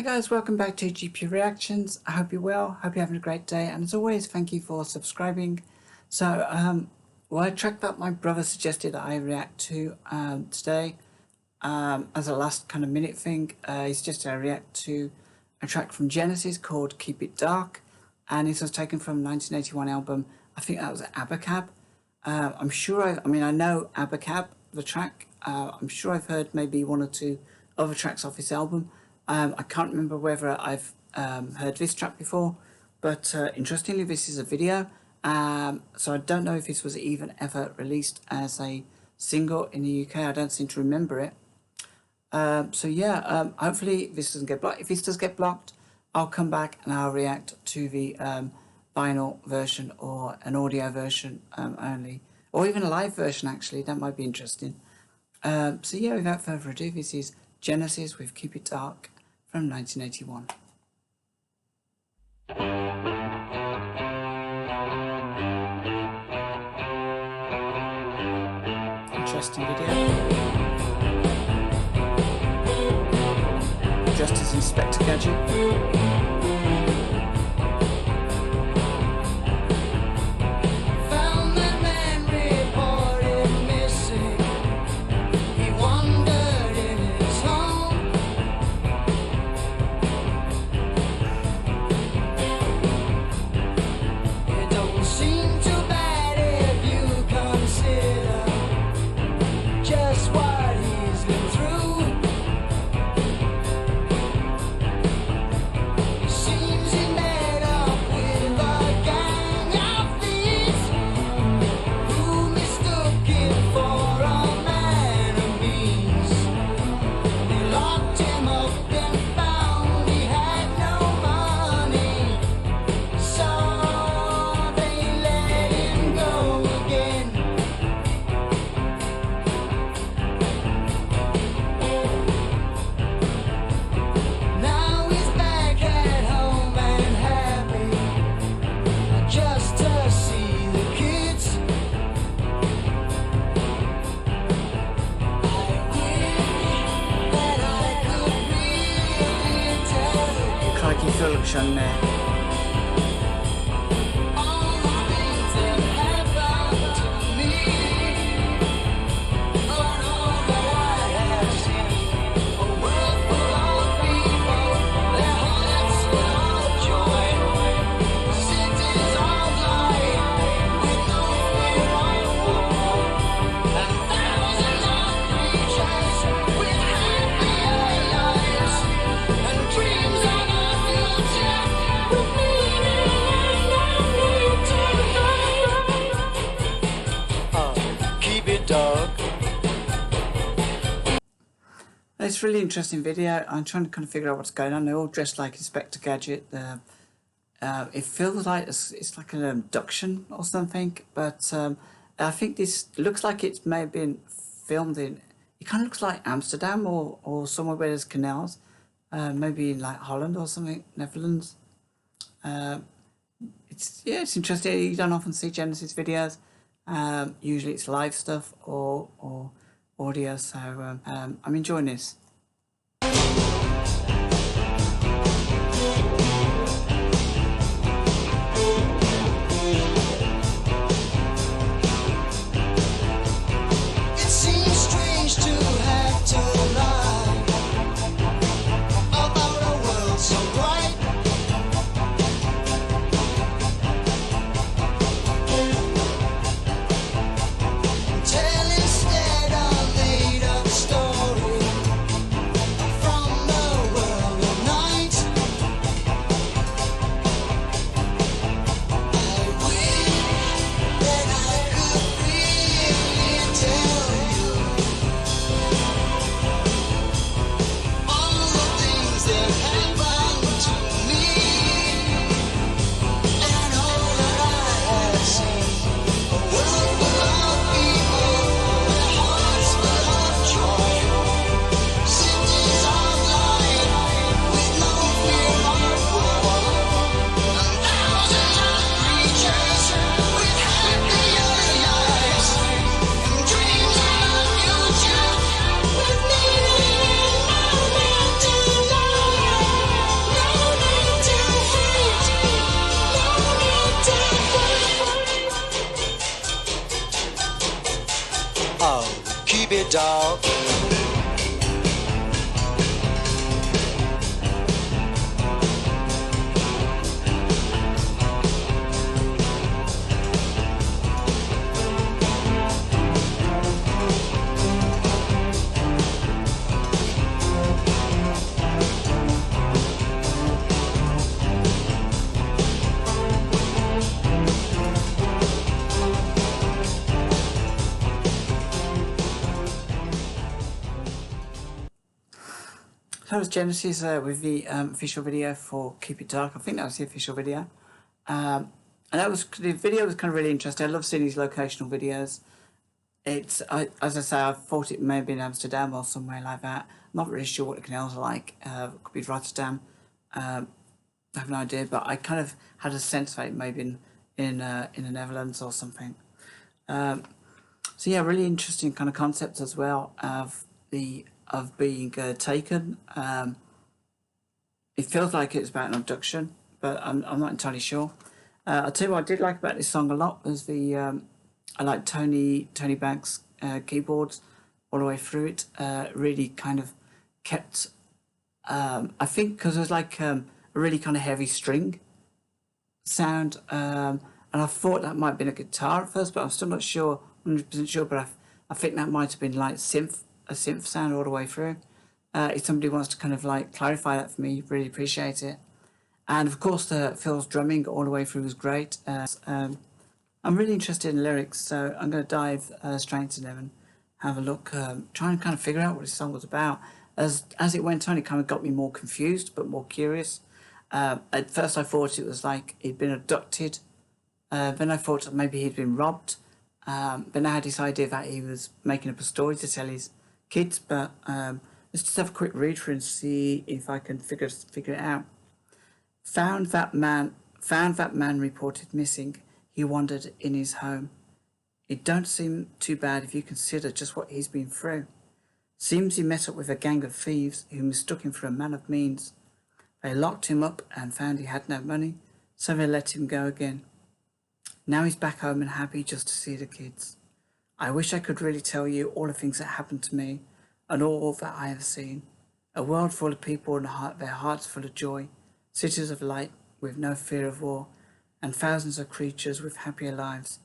Guys, welcome back to GP Reactions. I hope you're well, hope you're having a great day, and as always, thank you for subscribing. So, a track that my brother suggested I react to today, as a last kind of minute thing, he suggested I react to a track from Genesis called Keep It Dark, and this was taken from 1981 album, I think that was Abacab. I'm sure, I know Abacab, the track. I'm sure I've heard maybe one or two other tracks off this album. I can't remember whether I've heard this track before, but interestingly, this is a video. So I don't know if this was even ever released as a single in the UK. I don't seem to remember it. Hopefully this doesn't get blocked. If this does get blocked, I'll come back and I'll react to the vinyl version or an audio version only, or even a live version actually. That might be interesting. Without further ado, this is Genesis with Keep It Dark from 1981. Interesting video. Just as Inspector Gadget. Introduction there. It's a really interesting video. I'm trying to kind of figure out what's going on. They're all dressed like Inspector Gadget. It feels like it's like an abduction or something, but I think this looks like it may have been filmed in, it kind of looks like Amsterdam or somewhere where there's canals, maybe in like Holland or something, Netherlands. It's interesting. You don't often see Genesis videos. Usually it's live stuff or audio, so I'm enjoying this. From dog. So that was Genesis with the official video for Keep It Dark. I think that was the official video. And that was, the video was kind of really interesting. I love seeing these locational videos. As I say, I thought it may have been Amsterdam or somewhere like that. I'm not really sure what the canals are like. It could be Rotterdam. I have no idea, but I kind of had a sense that it may be in the Netherlands or something. So yeah, really interesting kind of concept as well of being taken. It feels like it's about an abduction, but I'm not entirely sure. I'll tell you what I did like about this song a lot was I like Tony Banks' keyboards all the way through it. Really kind of kept, I think because it was like a really kind of heavy string sound, and I thought that might have been a guitar at first, but I'm still not sure, 100% sure, but I think that might have been like a synth sound all the way through. If somebody wants to kind of like clarify that for me, really appreciate it. And of course, Phil's drumming all the way through was great. I'm really interested in lyrics, so I'm going to dive straight into them and have a look, try and kind of figure out what this song was about. As it went on, it kind of got me more confused, but more curious. At first, I thought it was like he'd been abducted. Then I thought maybe he'd been robbed. But now I had this idea that he was making up a story to tell his kids. But let's just have a quick read through and see if I can figure it out. Found that man reported missing. He wandered in his home. It don't seem too bad if you consider just what he's been through. Seems he met up with a gang of thieves who mistook him for a man of means. They locked him up and found he had no money, so they let him go again. Now he's back home and happy just to see the kids. I wish I could really tell you all the things that happened to me and all that I have seen. A world full of people and their hearts full of joy, cities of light with no fear of war, and thousands of creatures with happier lives,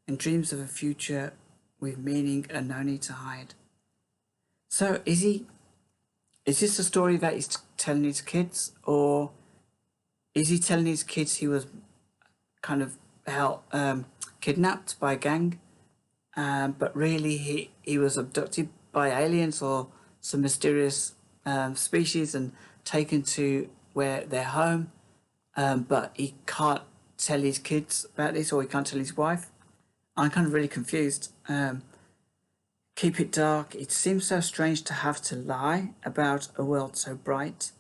and dreams of a future with meaning and no need to hide. So is this a story that he's telling his kids, or is he telling his kids he was kind of kidnapped by a gang, but really he was abducted by aliens or some mysterious species and taken to where their home, but he can't tell his kids about this, or he can't tell his wife? I'm kind of really confused. Keep It Dark. It seems so strange to have to lie about a world so bright,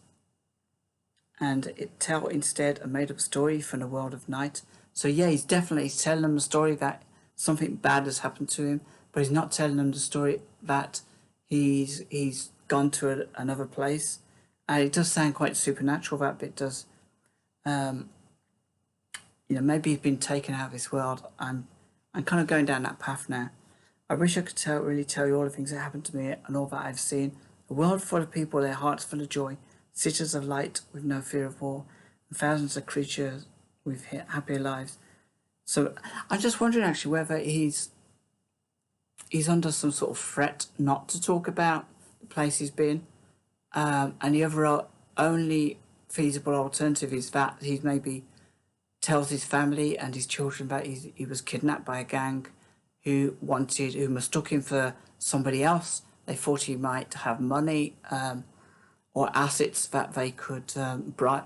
and tell instead a made-up story from a world of night. So yeah, he's telling them the story that something bad has happened to him, but he's not telling them the story that he's gone to another place. And it does sound quite supernatural, that bit does. Maybe he's been taken out of this world. I'm kind of going down that path now. I wish I could really tell you all the things that happened to me and all that I've seen. A world full of people, their hearts full of joy, cities of light with no fear of war, and thousands of creatures with happier lives. So I'm just wondering actually whether he's under some sort of threat not to talk about the place he's been, and the only feasible alternative is that he maybe tells his family and his children that he was kidnapped by a gang who mistook him for somebody else. They thought he might have money or assets that they could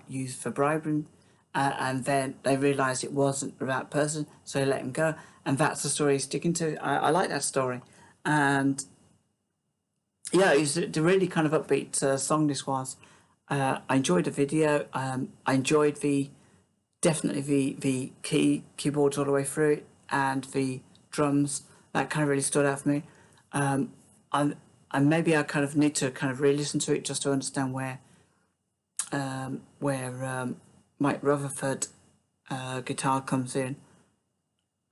use for bribing, and then they realised it wasn't the right person, so they let him go. And that's the story he's sticking to. I like that story. And yeah, it was the really kind of upbeat song this was. I enjoyed the video. I enjoyed definitely the keyboards all the way through it, and the drums. That kind of really stood out for me. And maybe I kind of need to kind of re-listen to it just to understand where Mike Rutherford guitar comes in.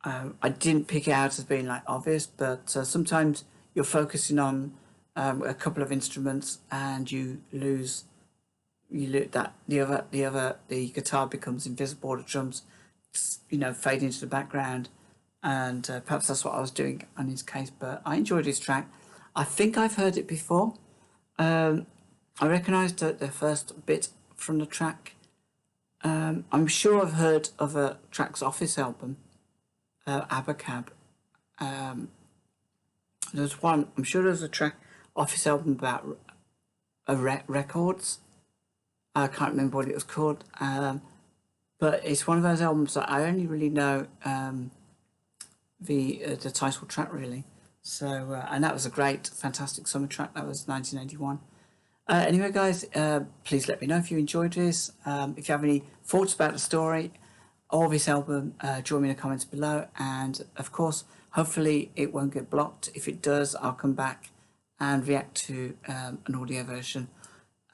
I didn't pick it out as being like obvious, but sometimes you're focusing on a couple of instruments and you lose that the guitar becomes invisible, the drums fade into the background, and perhaps that's what I was doing on his case. But I enjoyed his track. I think I've heard it before. I recognised the first bit from the track. I'm sure I've heard of a Track's Office album, Abacab. There's one, I'm sure there's a Track Office album about records. I can't remember what it was called. But it's one of those albums that I only really know the title track, really. So, and that was a great, fantastic summer track. That was 1981. Anyway, guys, please let me know if you enjoyed this. If you have any thoughts about the story or this album, join me in the comments below. And of course, hopefully it won't get blocked. If it does, I'll come back and react to an audio version.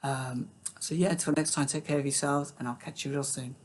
So yeah, until next time, take care of yourselves and I'll catch you real soon.